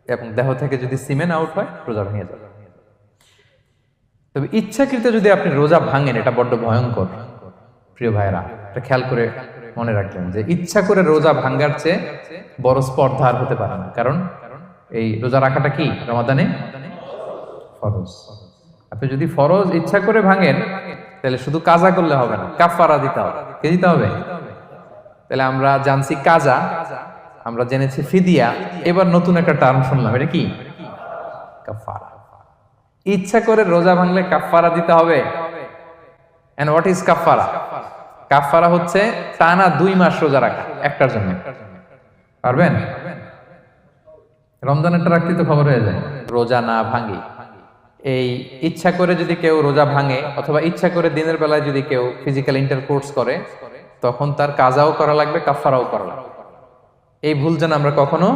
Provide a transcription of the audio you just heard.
এবং দেহ থেকে যদি সিমেন আউট হয় রোজা ভেঙে যাবে। তবে ইচ্ছাকৃত যদি আপনি রোজা ভাঙেন, এটা বড্ড ভয়ঙ্কর প্রিয় ভাইরা। এটা খেয়াল করে মনে রাখবেন যে ইচ্ছা করে রোজা ভাঙ্গার চেয়ে বড় স্পর্ধা আর হতে পারে না। কারণ এই রোজা রাখাটা কি রমাদানে ফরজ। আপনি যদি ফরজ ইচ্ছা করে ভাঙেন তাহলে শুধু কাজা করলে হবে না, কাফারা দিতে হবে। কে দিতে হবে? তাহলে আমরা জানছি কাজা, আমরা জেনেছি ফিদিয়া, এবার নতুন একটা টার্ম শুনলাম, এটা কি? কাফারা। ইচ্ছা করে রোজা ভাঙলে কাফারা দিতে হবে। এন্ড হোয়াট ইজ কাফারা? কাফারা হচ্ছে টানা 2 মাস রোজা রাখা একটার জন্য। পারবেন? রমজানেরটা রাখতে তো খবর হয়ে যায়। রোজা না ভাঙি, এই ইচ্ছা করে যদি কেউ রোজা ভাঙে অথবা ইচ্ছা করে দিনের বেলায় যদি কেউ ফিজিক্যাল ইন্টারকোর্স করে, তখন তার কাজাও করা লাগবে, কাফারাও করা লাগবে। এই ভুল যেন আমরা কখনো